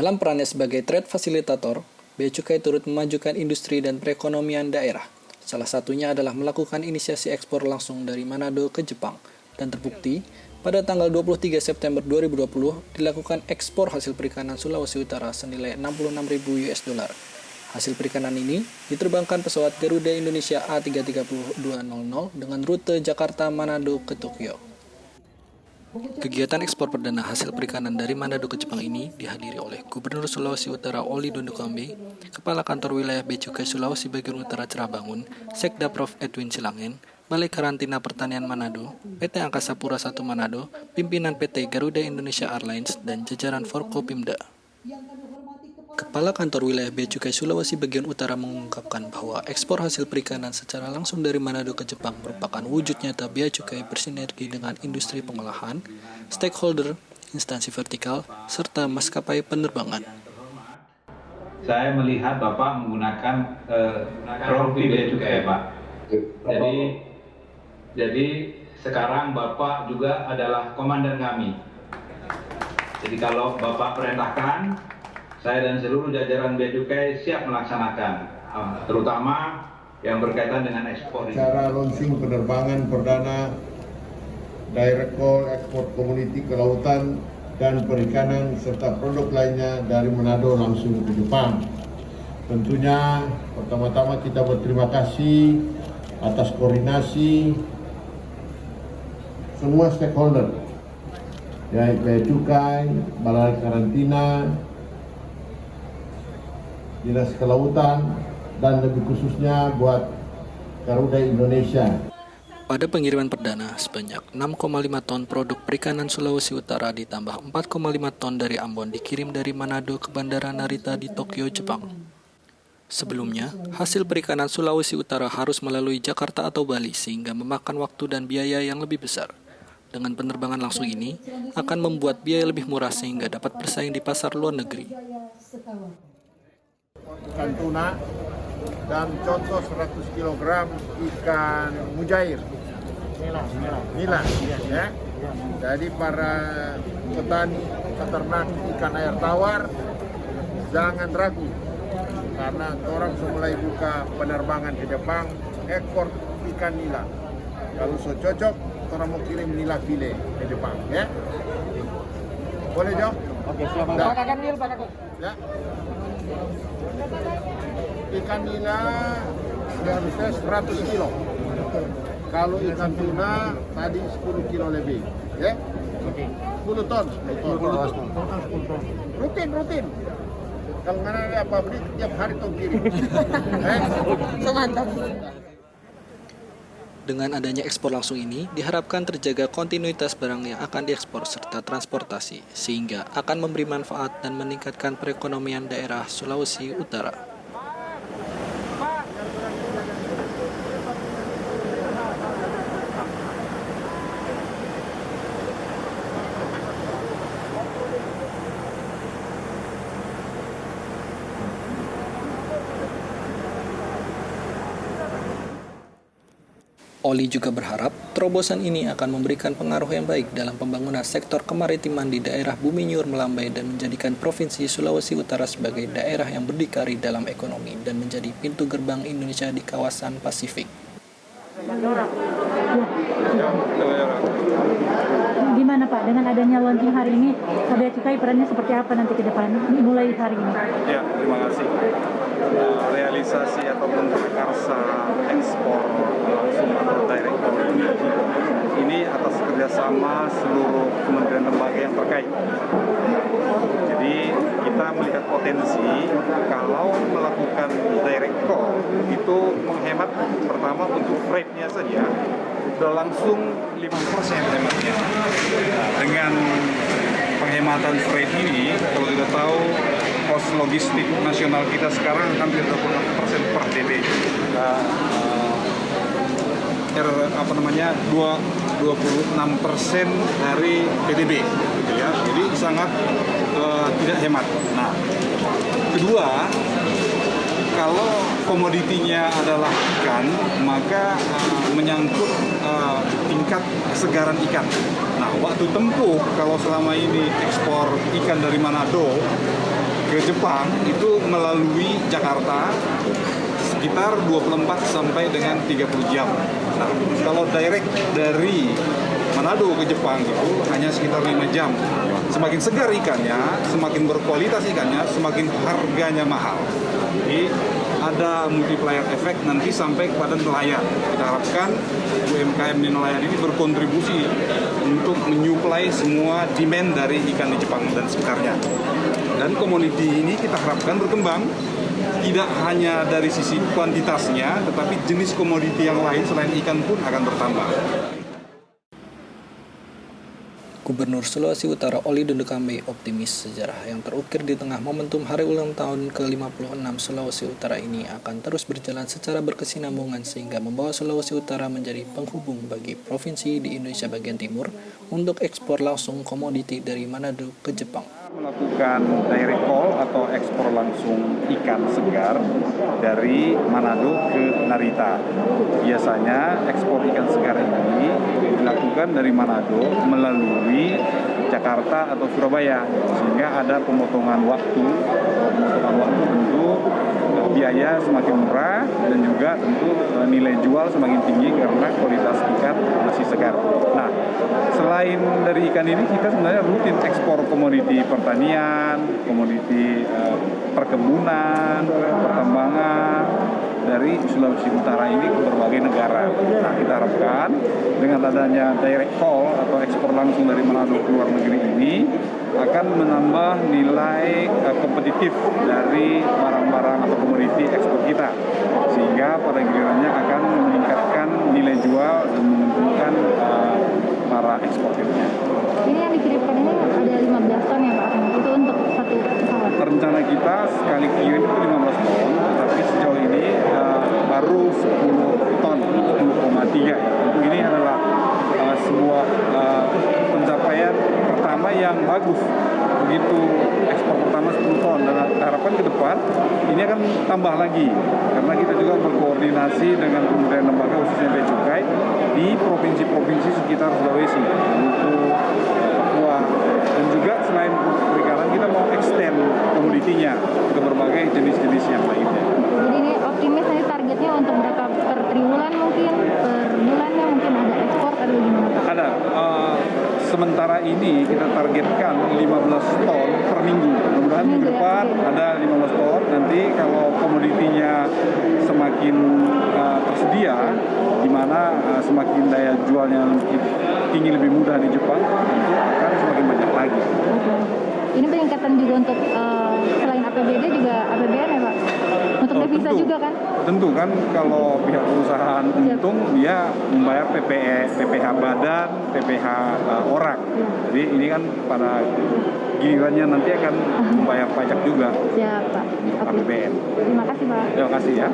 Dalam perannya sebagai trade facilitator, Bea Cukai turut memajukan industri dan perekonomian daerah. Salah satunya adalah melakukan inisiasi ekspor langsung dari Manado ke Jepang. Dan terbukti, pada tanggal 23 September 2020 dilakukan ekspor hasil perikanan Sulawesi Utara senilai 66.000 US dollar. Hasil perikanan ini diterbangkan pesawat Garuda Indonesia A330-200 dengan rute Jakarta-Manado ke Tokyo. Kegiatan ekspor perdana hasil perikanan dari Manado ke Jepang ini dihadiri oleh Gubernur Sulawesi Utara Oli Dondokambe, Kepala Kantor Wilayah Bea Cukai Sulawesi Bagian Utara Cerabangun, Sekda Prof. Edwin Silangen, Balai Karantina Pertanian Manado, PT Angkasa Pura I Manado, pimpinan PT Garuda Indonesia Airlines, dan jajaran Forkopimda. Kepala Kantor Wilayah Bea Cukai Sulawesi Bagian Utara mengungkapkan bahwa ekspor hasil perikanan secara langsung dari Manado ke Jepang merupakan wujud nyata bea cukai bersinergi dengan industri pengolahan, stakeholder, instansi vertikal, serta maskapai penerbangan. Saya melihat Bapak menggunakan rompi bea cukai, Pak. Jadi sekarang Bapak juga adalah komandan kami. Jadi kalau Bapak perintahkan, saya dan seluruh jajaran Bea Cukai siap melaksanakan, terutama yang berkaitan dengan ekspor. Cara launching penerbangan perdana Direct Call Export Community Kelautan dan Perikanan serta produk lainnya dari Manado langsung ke Jepang. Tentunya pertama-tama kita berterima kasih atas koordinasi semua stakeholder, yaitu Bea Cukai, Balai Karantina, Dinas Kelautan, dan lebih khususnya buat Garuda Indonesia. Pada pengiriman perdana, sebanyak 6,5 ton produk perikanan Sulawesi Utara ditambah 4,5 ton dari Ambon dikirim dari Manado ke Bandara Narita di Tokyo, Jepang. Sebelumnya, hasil perikanan Sulawesi Utara harus melalui Jakarta atau Bali sehingga memakan waktu dan biaya yang lebih besar. Dengan penerbangan langsung ini, akan membuat biaya lebih murah sehingga dapat bersaing di pasar luar negeri. Ikan tuna dan contoh 100 kg ikan mujair nila ya. Jadi para petani peternak ikan air tawar jangan ragu, karena orang sudah mulai buka penerbangan ke Jepang ekspor ikan nila. Kalau cocok orang mau kirim nila file ke Jepang ya. Boleh Jo? Oke, silakan. Pak Kakak Nil, Pak Kakak. Ya. Ikan nila harusnya 100 kilo. Kalau ikan tuna tadi 10 kilo lebih, ya? 10 ton. Rutin. Kalau nggak ada pabrik tiap hari tong kirim. Semantap. Dengan adanya ekspor langsung ini, diharapkan terjaga kontinuitas barang yang akan diekspor serta transportasi, sehingga akan memberi manfaat dan meningkatkan perekonomian daerah Sulawesi Utara. Oli juga berharap terobosan ini akan memberikan pengaruh yang baik dalam pembangunan sektor kemaritiman di daerah Bumi Nyur Melambai dan menjadikan Provinsi Sulawesi Utara sebagai daerah yang berdikari dalam ekonomi dan menjadi pintu gerbang Indonesia di kawasan Pasifik. Gimana Pak, dengan adanya launching hari ini, Bea Cukai perannya seperti apa nanti ke depan, mulai hari ini? Ya, terima kasih. Realisasi ataupun prakarsa ekspor langsung atau direct ini atas kerjasama seluruh kementerian lembaga yang terkait. Jadi kita melihat potensi kalau melakukan direct call itu menghemat pertama untuk freight-nya saja sudah langsung 5% hematnya. Dengan penghematan freight ini, kalau kita tahu kos logistik nasional kita sekarang hampir 26% per DP. 26% dari PDB, gitu ya. Jadi sangat tidak hemat. Nah, kedua, kalau komoditinya adalah ikan, maka menyangkut tingkat kesegaran ikan. Nah, waktu tempuh kalau selama ini ekspor ikan dari Manado ke Jepang itu melalui Jakarta sekitar 24 sampai dengan 30 jam. Nah, kalau direct dari Manado ke Jepang itu hanya sekitar 5 jam. Semakin segar ikannya, semakin berkualitas ikannya, semakin harganya mahal. Jadi ada multiplier efek nanti sampai kepada nelayan. Kita harapkan UMKM di nelayan ini berkontribusi untuk menyuplai semua demand dari ikan di Jepang dan sekitarnya. Dan komoditi ini kita harapkan berkembang, tidak hanya dari sisi kuantitasnya, tetapi jenis komoditi yang lain selain ikan pun akan bertambah. Gubernur Sulawesi Utara Oli Dondo Kambe optimis sejarah yang terukir di tengah momentum hari ulang tahun ke-56 Sulawesi Utara ini akan terus berjalan secara berkesinambungan sehingga membawa Sulawesi Utara menjadi penghubung bagi provinsi di Indonesia bagian timur untuk ekspor langsung komoditi dari Manado ke Jepang. Melakukan direct call atau ekspor langsung ikan segar dari Manado ke Narita. Biasanya ekspor ikan segar ini dilakukan dari Manado melalui Jakarta atau Surabaya, sehingga ada pemotongan waktu tentu biaya semakin murah dan juga tentu nilai jual semakin tinggi karena kualitas ikan masih segar. Nah, selain dari ikan ini kita sebenarnya rutin ekspor komoditi pertanian, komoditi perkebunan, pertambangan dari Sulawesi Utara ini ke berbagai negara. Nah, kita harapkan dengan adanya direct call atau ekspor langsung dari Manado ke luar negeri ini akan menambah nilai kompetitif dari barang-barang atau komoditi ekspor kita, sehingga pada gilirannya akan meningkatkan nilai jual dan menguntungkan para eksportirnya. Ini yang dikirimkan ini ada 15 ton ya Pak? Itu untuk satu pesawat? Rencana kita sekali kirim itu 15 ton, tapi sejauh ini baru 10 ton, 10,3 ya. Tentu ini adalah sebuah pencapaian pertama yang bagus. Begitu ekspor pertama 10 ton, dan harapan ke depan ini akan tambah lagi karena kita juga berkoordinasi dengan kementerian lembaga khususnya Bea Cukai di provinsi-provinsi sekitar Sulawesi, Maluku, Papua, dan juga selain perikanan kita mau extend komoditinya ke berbagai jenis-jenis yang lainnya. Jadi ini optimis nanti targetnya untuk berapa per triwulan mungkin, per bulannya mungkin ada ekspor atau gimana Pak? Ada. Sementara ini kita targetkan 15 ton per minggu. Mudah-mudahan minggu depan ada 15 ton. Nanti kalau komoditinya semakin tersedia, di mana semakin daya jualnya tinggi lebih mudah di Jepang, tentu akan semakin banyak lagi. Ini peningkatan juga untuk selain APBD juga APBN ya Pak? Untuk devisa Tentu. juga kan? Tentu kan, kalau pihak perusahaan untung dia membayar PPH badan, PPH orang. Jadi ini kan pada gilirannya nanti akan membayar pajak juga. Siap Pak. APBN. Terima kasih Pak. Terima kasih ya.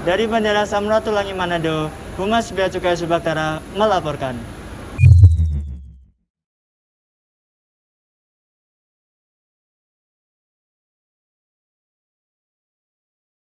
Dari Bandara Samratulangi Manado, Humas Bea Cukai Subaktara melaporkan.